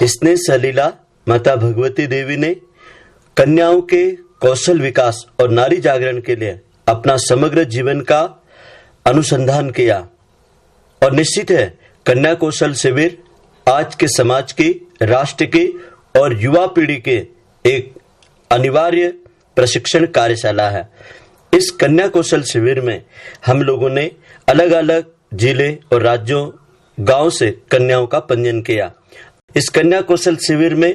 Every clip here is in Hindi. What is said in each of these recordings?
इसने सलीला माता भगवती देवी ने कन्याओं के कौशल विकास और नारी जागरण के लिए अपना समग्र जीवन का अनुसंधान किया और निश्चित है कन्या कौशल शिविर आज के समाज की, राष्ट्र की और युवा पीढ़ी के एक अनिवार्य प्रशिक्षण कार्यशाला है। इस कन्या कौशल शिविर में हम लोगों ने अलग अलग जिले और राज्यों, गांव से कन्याओं का पंजीयन किया। इस कन्या कौशल शिविर में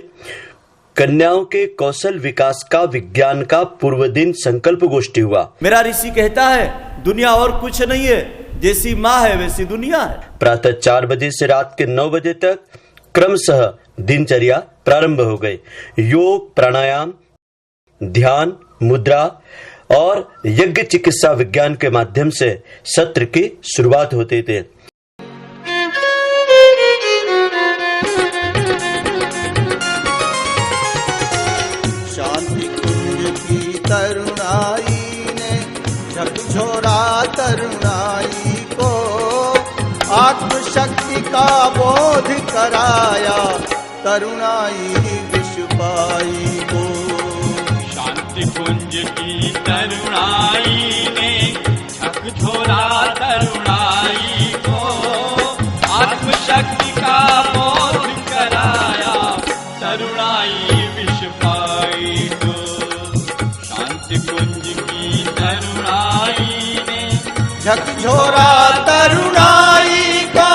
कन्याओं के कौशल विकास का विज्ञान का पूर्व दिन संकल्प गोष्ठी हुआ। मेरा ऋषि कहता है दुनिया और कुछ नहीं है, जैसी माँ है वैसी दुनिया है। प्रातः 4 बजे से रात के 9 बजे तक क्रमशः दिनचर्या प्रारंभ हो गई। योग, प्राणायाम, ध्यान, मुद्रा और यज्ञ चिकित्सा विज्ञान के माध्यम से सत्र की शुरुआत होती थी। शांति कुंज की तरुणाई ने झकझोरा तरुणाई को आत्मशक्ति का बोध कराया, तरुणाई विश्व पाई को। शांति कुंज की तरुणाई ने झकझोरा तरुणाई को आत्मशक्ति का बोध कराया, तरुणाई विश्व पाई को। शांति कुंज की तरुणाई ने झकझोरा तरुणाई का।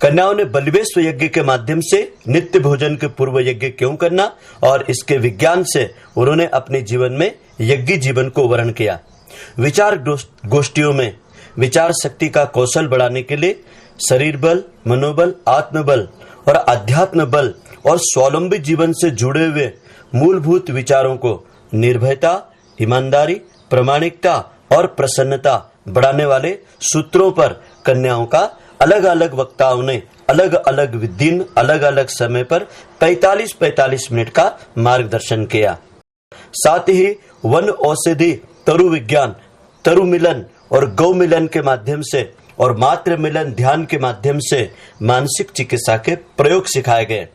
कन्याओं ने बलिवेश्व यज्ञ के माध्यम से नित्य भोजन के पूर्व यज्ञ क्यों करना और इसके विज्ञान से उन्होंने अपने जीवन में यज्ञ जीवन को वर्ण किया। विचार गोष्ठियों में विचार शक्ति का कौशल बढ़ाने के लिए शरीर बल, मनोबल, आत्मबल और अध्यात्म बल और स्वावलंबी जीवन से जुड़े हुए मूलभूत विचारों को निर्भयता, ईमानदारी, प्रामाणिकता और प्रसन्नता बढ़ाने वाले सूत्रों पर कन्याओं का अलग अलग वक्ताओं ने अलग अलग दिन, अलग अलग समय पर 45-45 मिनट का मार्गदर्शन किया। साथ ही वन औषधि, तरु विज्ञान, तरु मिलन और गौ मिलन के माध्यम से और मातृ मिलन ध्यान के माध्यम से मानसिक चिकित्सा के प्रयोग सिखाए गए।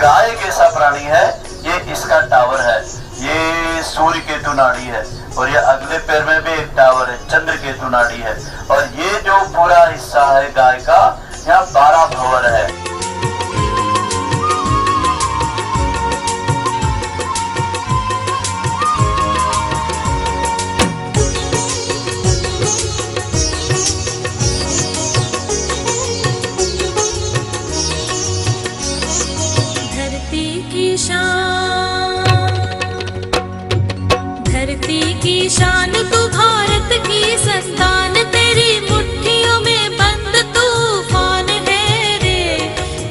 गाय एक ऐसा प्राणी है, ये इसका टावर है, ये सूर्य केतु नाड़ी है और ये अगले पैर में भी एक टावर है, चंद्र केतु नाड़ी है और ये जो पूरा हिस्सा है गाय का, यहाँ 12 भंवर है। शान तू भारत की संतान, तेरी मुट्ठियों में बंद तूफान है रे।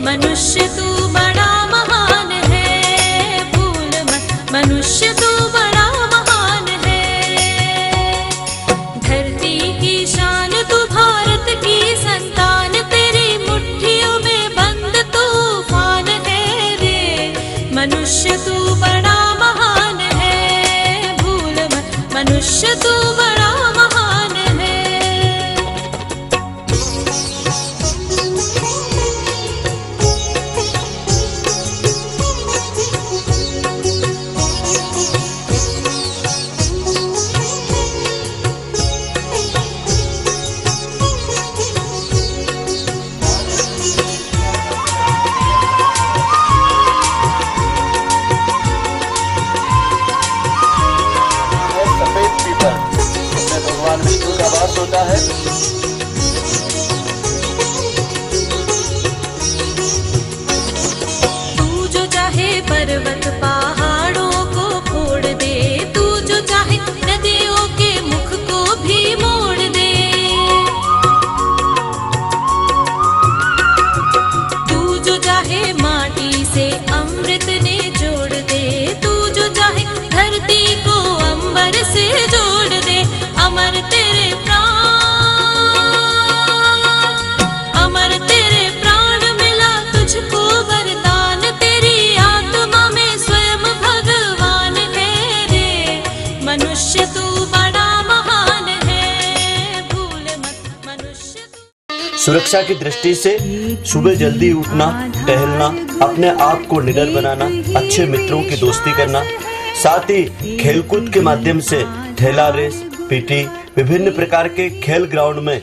मनुष्य तू बड़ा महान है, भूल मत मनुष्य तू बड़ा महान है। धरती की शान तू भारत की संतान, तेरी मुट्ठियों में बंद तूफान है रे। मनुष्य तू बड़ा महान है, मनुष्य तू बड़ा महान है। होता है। तू जो चाहे पर्वत पहाड़ से अमृत ने जोड़ दे, तू जो चाहे धरती को अंबर से जोड़ दे। अमर तेरे प्राण, अमर तेरे प्राण मिला तुझको वरदान, तेरी आत्मा में स्वयं भगवान है रे। मनुष्य तू बड़ा महान है, भूल मत मनुष्य तू। सुरक्षा की दृष्टि से सुबह जल्दी उठना, टहलना, अपने आप को निडर बनाना, अच्छे मित्रों की दोस्ती करना, साथ ही खेलकूद के माध्यम से ठेला रेस, पीटी, विभिन्न प्रकार के खेल ग्राउंड में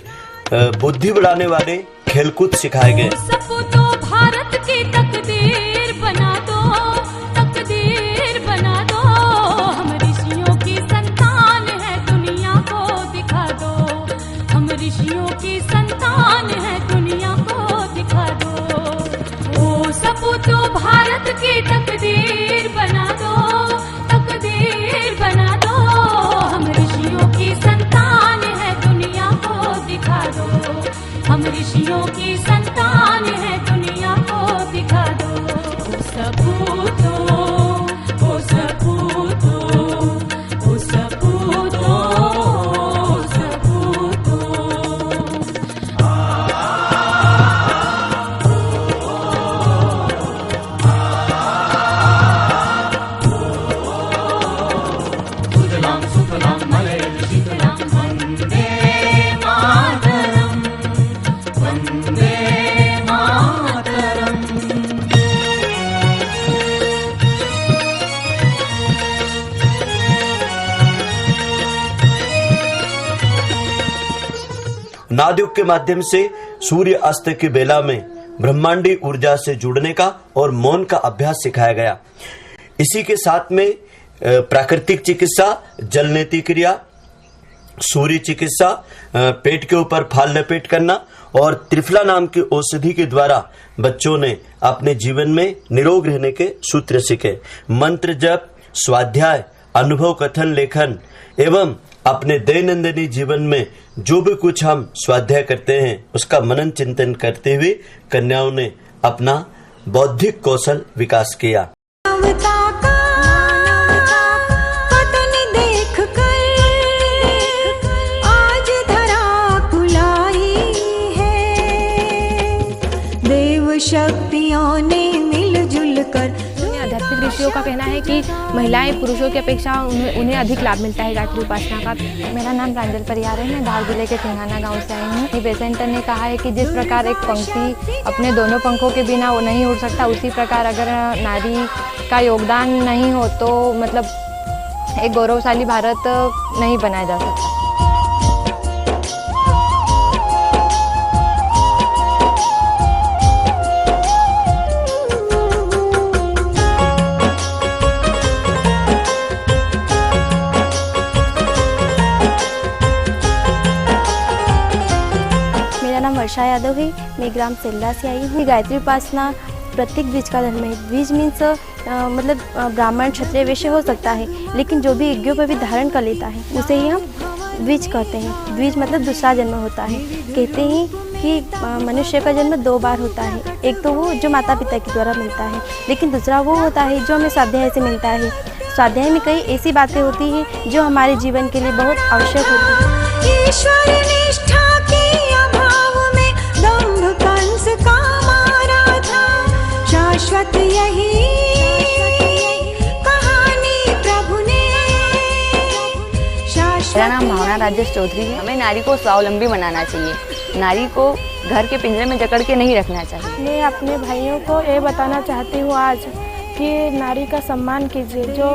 बुद्धि बढ़ाने वाले खेलकूद सिखाए गए। सपूतों भारत की तकदीर बना दो, तकदीर बना दो। हम ऋषियों की संतान है, दुनिया को दिखा दो। हम ऋषियों की संतान है, दुनिया को दिखा दो। ओ सपूतों भारत की तकदीर बना दो, तकदीर बना दो। हम ऋषियों की संतान है, दुनिया को दिखा दो। हम ऋषियों की संतान है, दुनिया को दिखा दो। ओ सपूतों, ओ सपूतों, ओ सपूतों, ओ सपूतों। सुजलाम सुफलाम मलयज शीतलाम वन्दे मातरम्, वन्दे मातरम्। नादयुग के माध्यम से सूर्य अस्त की बेला में ब्रह्मांडी ऊर्जा से जुड़ने का और मौन का अभ्यास सिखाया गया। इसी के साथ में प्राकृतिक चिकित्सा, जलनेति क्रिया, सूर्य चिकित्सा, पेट के ऊपर फाल लपेट करना और त्रिफला नाम की औषधि के द्वारा बच्चों ने अपने जीवन में निरोग रहने के सूत्र सीखे। मंत्र जप, स्वाध्याय, अनुभव कथन लेखन एवं अपने दैनंदिनी जीवन में जो भी कुछ हम स्वाध्याय करते हैं उसका मनन चिंतन करते हुए कन्याओं ने अपना बौद्धिक कौशल विकास किया। मानवता का पतन देख कर आज धरा कुलाई है। देव शक्तियों ने मिलजुल कर। आध्यात्मिक ऋषियों का कहना है कि महिलाएं पुरुषों की अपेक्षा उन्हें अधिक लाभ मिलता है गायत्री उपासना का। मेरा नाम प्रांजल परियार है, मैं धार जिले के सिंघाना गांव से आई हूँ। प्रेजेंटर ने कहा है कि जिस प्रकार एक पंछी अपने दोनों पंखों के बिना वो नहीं उड़ सकता, उसी प्रकार अगर नारी का योगदान नहीं हो तो मतलब एक गौरवशाली भारत नहीं बनाया जा सकता। वर्षा यादव है, मैं ग्राम सेल्ला से आई हूँ। गायत्री उपासना प्रत्येक द्विज का धर्म है। द्विज मीन्स मतलब ब्राह्मण, क्षत्रिय, वैश्य हो सकता है, लेकिन जो भी यज्ञों पर भी धारण कर लेता है उसे ही हम द्विज कहते हैं। द्विज मतलब दूसरा जन्म होता है। कहते हैं कि मनुष्य का जन्म 2 बार होता है। एक तो वो जो माता पिता के द्वारा मिलता है, लेकिन दूसरा वो होता है जो हमें स्वाध्याय से मिलता है। स्वाध्याय में कई ऐसी बातें होती हैं जो हमारे जीवन के लिए बहुत आवश्यक होती है। ईश्वर निष्ठा के अभाव में दंभ कंस का मारा था, शाश्वत यही कहानी प्रभु ने। मेरा नाम भावना राजेश चौधरी है। हमें नारी को स्वावलंबी बनाना चाहिए, नारी को घर के पिंजरे में जकड़ के नहीं रखना चाहिए। मैं अपने भाइयों को ये बताना चाहती हूँ आज कि नारी का सम्मान कीजिए। जो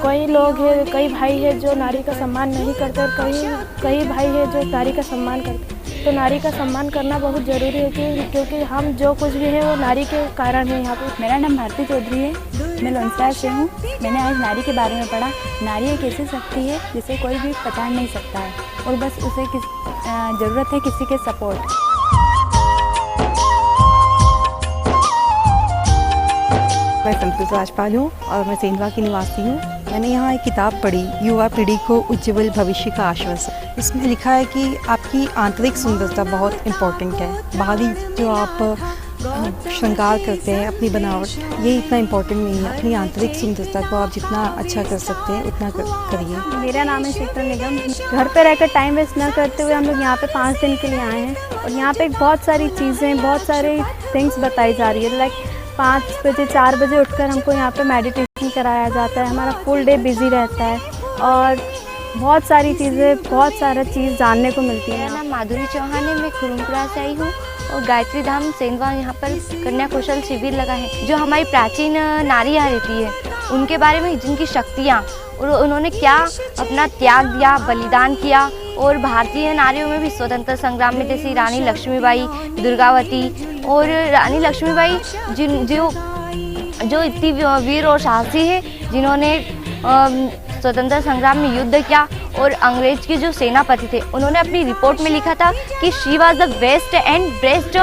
कई लोग हैं, कई भाई हैं जो नारी का सम्मान नहीं करते और कई भाई हैं जो नारी का सम्मान करते। तो नारी का सम्मान करना बहुत ज़रूरी है क्योंकि हम जो कुछ भी है वो नारी के कारण है यहाँ पे। मेरा नाम भारती चौधरी है, मैं लौंसराय से हूँ। मैंने आज नारी के बारे में पढ़ा। नारी एक ऐसी शक्ति है जिसे कोई भी पहचान नहीं सकता है और बस उसे ज़रूरत है किसी के सपोर्ट। मैं संतोष राजपाल हूँ और मैं सेंधवा की निवासी हूँ। मैंने यहाँ एक किताब पढ़ी, युवा पीढ़ी को उज्ज्वल भविष्य का आश्वासन। इसमें लिखा है कि आपकी आंतरिक सुंदरता बहुत इम्पोर्टेंट है। बाहरी जो आप श्रृंगार करते हैं अपनी बनावट, ये इतना इम्पोर्टेंट नहीं है। अपनी आंतरिक सुंदरता को आप जितना अच्छा कर सकते हैं उतना करिए। मेरा नाम है शीतल निगम। घर पे रहकर टाइम वेस्ट न करते हुए हम लोग यहाँ पे 5 दिन के लिए आए हैं और यहाँ पे बहुत सारी चीज़ें, बहुत सारे थिंग्स बताई जा रही है। लाइक 5 बजे 4 बजे उठकर हमको यहाँ पे मेडिटेशन कराया जाता है। हमारा फुल डे बिजी रहता है और बहुत सारी चीज़ें, बहुत सारा चीज़ जानने को मिलती है। मेरा नाम माधुरी चौहान है, मैं खुरुमपुरा से आई हूँ और गायत्री धाम सेंधवा यहाँ पर कन्या कौशल शिविर लगा है। जो हमारी प्राचीन नारियाँ रहती है उनके बारे में, जिनकी शक्तियाँ और उन्होंने क्या अपना त्याग दिया, बलिदान किया। और भारतीय नारियों में भी स्वतंत्रता संग्राम में जैसे रानी लक्ष्मीबाई, दुर्गावती और रानी लक्ष्मीबाई जो इतनी वीर और साहसी है, जिन्होंने स्वतंत्रता संग्राम में युद्ध किया। और अंग्रेज के जो सेनापति थे उन्होंने अपनी रिपोर्ट में लिखा था कि she was the best and best,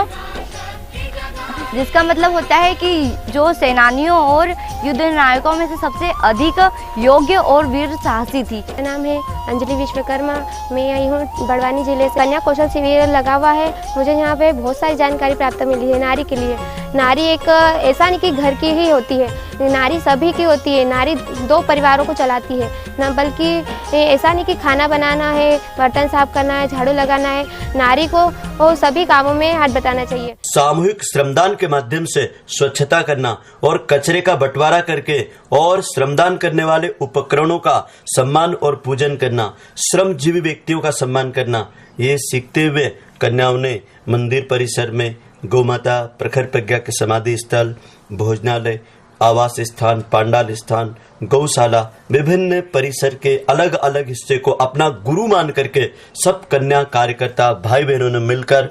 जिसका मतलब होता है कि जो सेनानियों और युद्ध नायकों में से सबसे अधिक योग्य और वीर साहसी थी। मेरा नाम है अंजलि विश्वकर्मा। मैं आई हूँ बड़वानी जिले से। कन्या कौशल शिविर लगा हुआ है। मुझे यहाँ पे बहुत सारी जानकारी प्राप्त मिली है नारी के लिए। नारी एक ऐसा नहीं कि घर की ही होती है, नारी सभी की होती है। नारी 2 परिवारों को चलाती है ना, बल्कि ऐसा नहीं कि खाना बनाना है, बर्तन साफ करना है, झाड़ू लगाना है। नारी को वो सभी कामों में हाथ बटाना चाहिए। सामूहिक श्रमदान के माध्यम से स्वच्छता करना और कचरे का बंटवारा करके और श्रमदान करने वाले उपकरणों का सम्मान और पूजन करना, श्रमजीवी व्यक्तियों का सम्मान करना, ये सीखते हुए कन्याओं ने मंदिर परिसर में गौमाता, प्रखर प्रज्ञा के समाधि स्थल, भोजनालय, आवास स्थान, पांडाल स्थान, गौशाला, विभिन्न परिसर के अलग अलग हिस्से को अपना गुरु मान करके सब कन्या कार्यकर्ता भाई बहनों ने मिलकर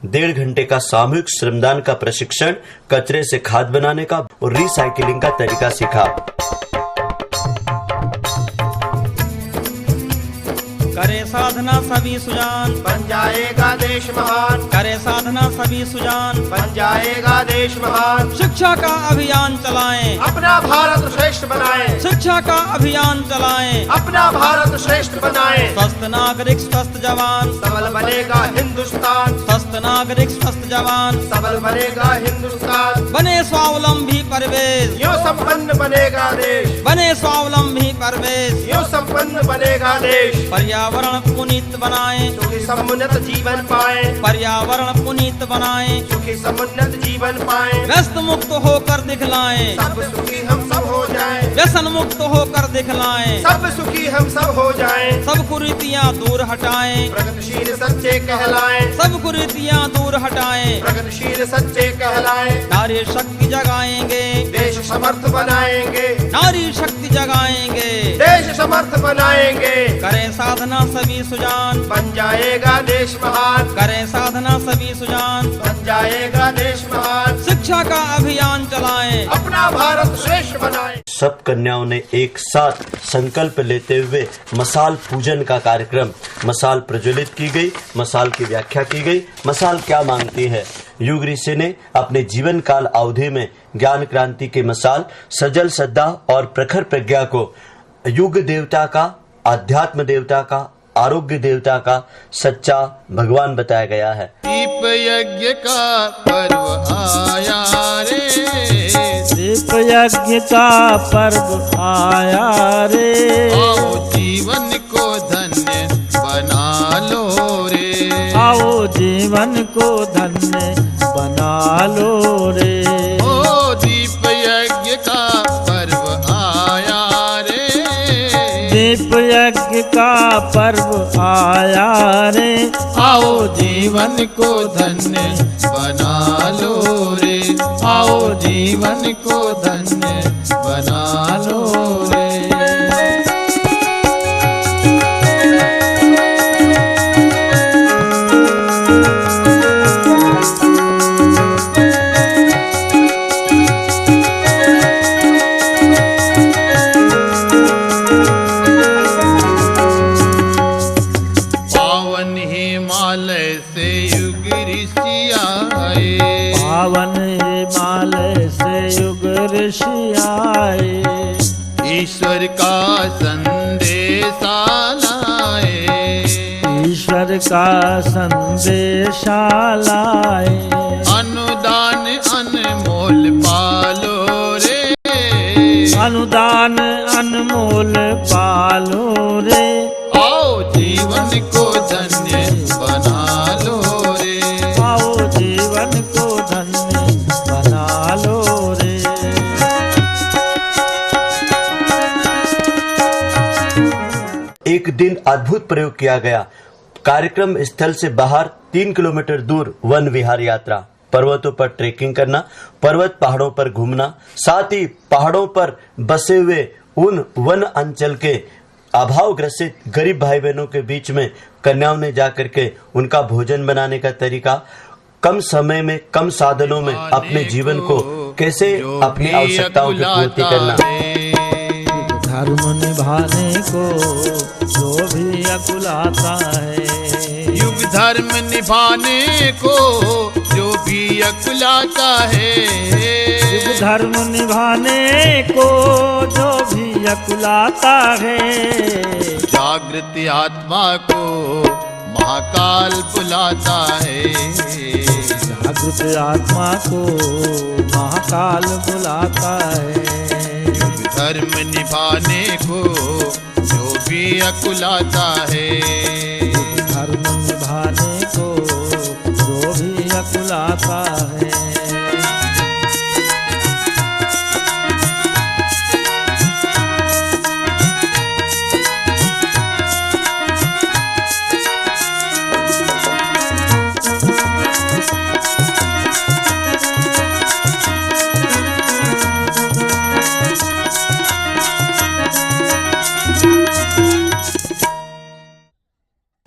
1.5 घंटे का सामूहिक श्रमदान का प्रशिक्षण, कचरे से खाद बनाने का और रिसाइकिलिंग का तरीका सीखा। करे साधना सभी सुजान, बन जाएगा देश महान। करे साधना सभी सुजान, बन जाएगा देश महान। शिक्षा का अभियान चलाएं, अपना भारत श्रेष्ठ बनाएं। शिक्षा का अभियान चलाएं, अपना भारत श्रेष्ठ बनाएं। स्वस्थ नागरिक स्वस्थ जवान, सबल बनेगा हिंदुस्तान। स्वस्थ नागरिक स्वस्थ जवान, सबल बनेगा हिंदुस्तान। बने स्वावलंबी परिवेश, यूं संपन्न बनेगा देश। बने स्वावलंबी परिवेश, यूं संपन्न बनेगा देश। पर्यावरण पुनीत बनाएं, सुखी समुन्नत जीवन पाए। पर्यावरण पुनीत बनाएं, सुखी समुन्नत जीवन पाए। व्यस्त मुक्त होकर दिखलाएं, सब सुखी हम सब हो जाएं। व्यसन मुक्त होकर दिखलाएं, सब सुखी हम सब हो जाएं। सब कुरीतियां दूर हटाएं, प्रगतिशील सच्चे कहलाएं। सब कुरीतियां दूर हटाएं, प्रगतिशील सच्चे कहलाएं। नारी शक्ति जगाएंगे, देश समर्थ बनाएंगे। नारी शक्ति जगाएंगे, देश समर्थ बनाएंगे। करें साधना सभी सुजान, बन जाएगा देश महान। करें साधना सभी सुजान, बन जाएगा देश महान। शिक्षा का अभियान चलाएं, अपना भारत श्रेष्ठ बनाएं। सब कन्याओं ने एक साथ संकल्प लेते हुए मसाल पूजन का कार्यक्रम, मसाल प्रज्वलित की गई, मसाल की व्याख्या की गई। मसाल क्या मांगती है? युग ऋषि ने अपने जीवन काल अवधि में ज्ञान क्रांति के मसाल, सजल श्रद्धा और प्रखर प्रज्ञा को युग देवता का, आध्यात्म देवता का, आरोग्य देवता का सच्चा भगवान बताया गया है। दीप यज्ञ का पर्व आया रे, दीप यज्ञ का पर्व आया रे, आओ जीवन को धन्य बना लो रे। आओ जीवन को धन्य बना लो रे। ओ दीप यज्ञ का पर्व आया रे, दीप यज्ञ का पर्व आया रे, आओ जीवन को धन्य बना लो रे। आओ जीवन को धन्य बना लो रे। पावन हिमालय से युग ऋषि आए। पावन हिमालय से युग ऋषि आए, ईश्वर का संदेश लाए। ईश्वर का संदेशा लाए। अनुदान अनमोल पालो रे, अनुदान अनमोल पालो रे। आओ जीवन को धन्य बना लो रे, आओ जीवन को धन्य बना लो रे। एक दिन अद्भुत प्रयोग किया गया। कार्यक्रम स्थल से बाहर 3 किलोमीटर दूर वन विहार यात्रा, पर्वतों पर ट्रेकिंग करना, पर्वत पहाड़ों पर घूमना, साथ ही पहाड़ों पर बसे हुए उन वन अंचल के अभाव ग्रसित गरीब भाई बहनों के बीच में कन्याओं ने जाकर के उनका भोजन बनाने का तरीका, कम समय में कम साधनों में अपने जीवन को कैसे अपनी आवश्यकताओं की पूर्ति करना। धर्म निभाने को जो भी अकुलाता है, युग धर्म निभाने को जो भी अकुलाता है, युग धर्म निभाने को जो भी अकुलाता है। जागृति आत्मा को महाकाल बुलाता है, जागृत आत्मा को महाकाल बुलाता है। धर्म निभाने को जो भी अकुलाता है, धर्म निभाने को जो भी अकुलाता है।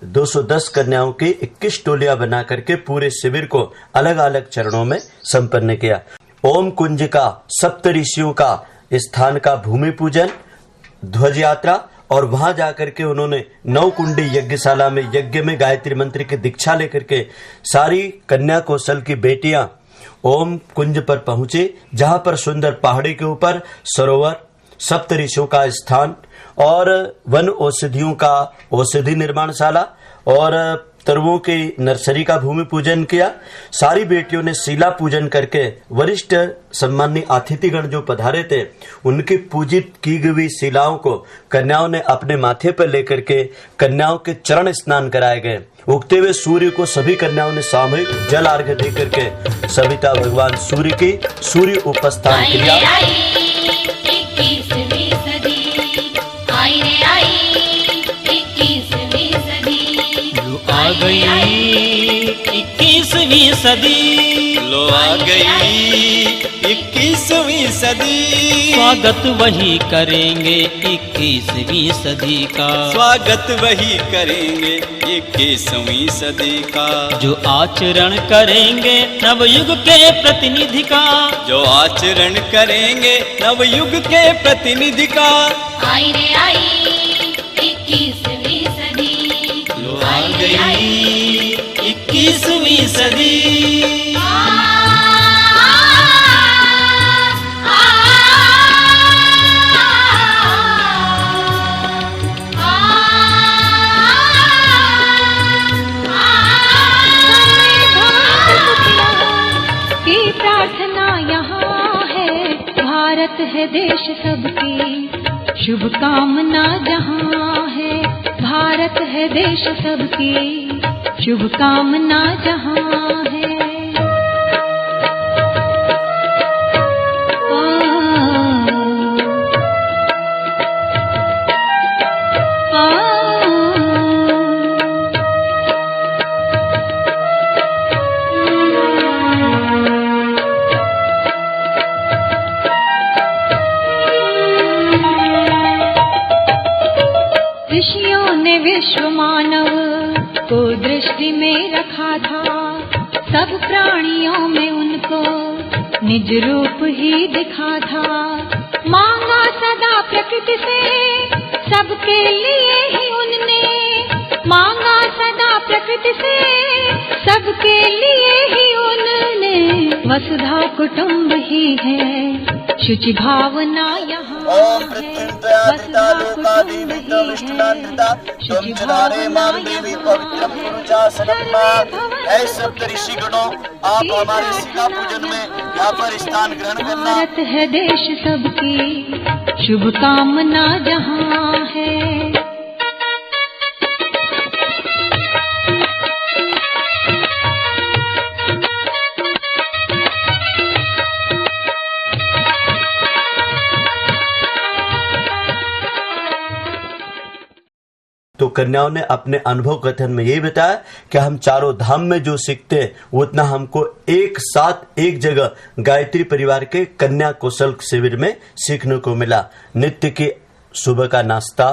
दो 210 कन्याओं की 21 टोलियां बना करके पूरे शिविर को अलग अलग चरणों में संपन्न किया। ओम कुंज का, सप्त ऋषियों का स्थान का भूमि पूजन, ध्वज यात्रा, और वहां जाकर के उन्होंने 9 कुंडी यज्ञशाला में यज्ञ में गायत्री मंत्र की दीक्षा लेकर के सारी कन्या कौशल की बेटियां ओम कुंज पर पहुंचे, जहां पर सुंदर पहाड़ी के ऊपर सरोवर, सप्त ऋषियों का स्थान और वन औषधियों का औषधि निर्माणशाला और तरुओं की नर्सरी का भूमि पूजन किया। सारी बेटियों ने शिला पूजन करके वरिष्ठ सम्मानीय अतिथिगण जो पधारे थे उनकी पूजित की गई शिलाओं को कन्याओं ने अपने माथे पर लेकर के कन्याओं के चरण स्नान कराए गए। उगते हुए सूर्य को सभी कन्याओं ने सामूहिक जल अर्घ्य दे करके सविता भगवान सूर्य की सूर्य उपस्थान क्रिया आ गई 21वीं सदी, लो आ गई 21वीं सदी। स्वागत वही करेंगे 21वीं सदी का, स्वागत वही करेंगे 21वीं सदी का। जो आचरण करेंगे नवयुग के प्रतिनिधि का, जो आचरण करेंगे नवयुग के प्रतिनिधि का। आई रे आई 21वीं सदी, लो आ गई 21वीं सदी। प्रार्थना यहाँ है, भारत है देश सबकी, शुभकामना जहाँ है, भारत है देश सबकी, शुभकामना जहाँ है। ऋषियों ने विश्व मानव को दृष्टि में रखा था, सब प्राणियों में उनको निज रूप ही दिखा था। मांगा सदा प्रकृति से सबके लिए ही उनने, मांगा सदा प्रकृति से सबके लिए ही उनने। वसुधा कुटुंब ही है शुचि भावना यहाँ ओम पृथ्वींतया लोकादिविद्या विष्णुनान्विता त्वं जनारे मां देवी पवित्रं गुरुचासनं ऐ सप्त ऋषि गणों, आप हमारे सीता पूजन में यहाँ पर स्थान ग्रहण करना। भारत है देश सबकी शुभकामना जहाँ है। तो कन्याओं ने अपने अनुभव कथन में यही बताया कि हम चारों धाम में जो सीखते हैं उतना हमको एक साथ एक जगह गायत्री परिवार के कन्या कौशल शिविर में सीखने को मिला। नित्य की सुबह का नाश्ता,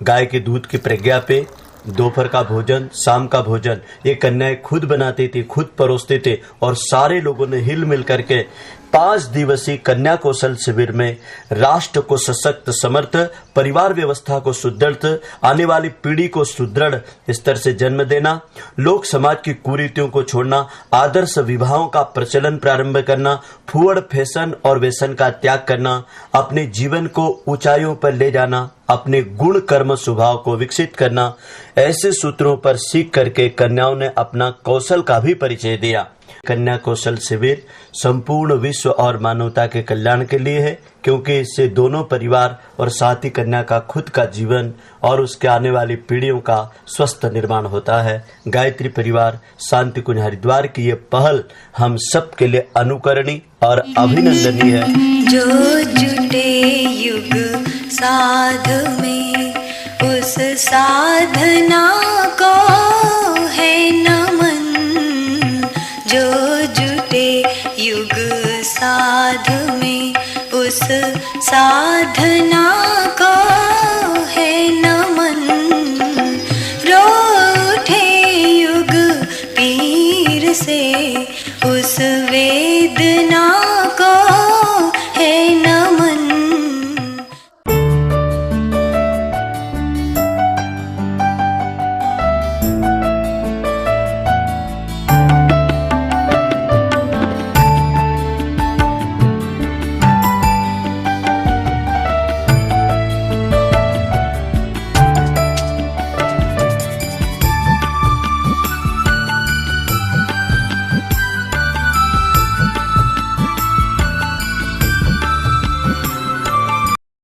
गाय के दूध की प्रज्ञा पे, दोपहर का भोजन, शाम का भोजन ये कन्याएं खुद बनाती थी, खुद परोसते थे और सारे लोगों ने हिल मिल करके 5 दिवसीय कन्या कौशल शिविर में राष्ट्र को सशक्त, समर्थ, परिवार व्यवस्था को सुदृढ़, आने वाली पीढ़ी को सुदृढ़ स्तर से जन्म देना, लोक समाज की कुरीतियों को छोड़ना, आदर्श विवाहों का प्रचलन प्रारंभ करना, फुअड़ फैशन और व्यसन का त्याग करना, अपने जीवन को ऊंचाइयों पर ले जाना, अपने गुण कर्म स्वभाव को विकसित करना, ऐसे सूत्रों पर सीख करके कन्याओं ने अपना कौशल का भी परिचय दिया। कन्या कौशल शिविर संपूर्ण विश्व और मानवता के कल्याण के लिए है, क्योंकि इससे दोनों परिवार और साथ ही कन्या का खुद का जीवन और उसके आने वाली पीढ़ियों का स्वस्थ निर्माण होता है। गायत्री परिवार शांति कुंज हरिद्वार की ये पहल हम सब के लिए अनुकरणीय और अभिनंदनीय है। जो जुटे युग साध में उस साधना को है नमन, जो जुटे युग साध में उस साधना को है नमन, रो उठे युग पीर से उस वेदना को है नमन।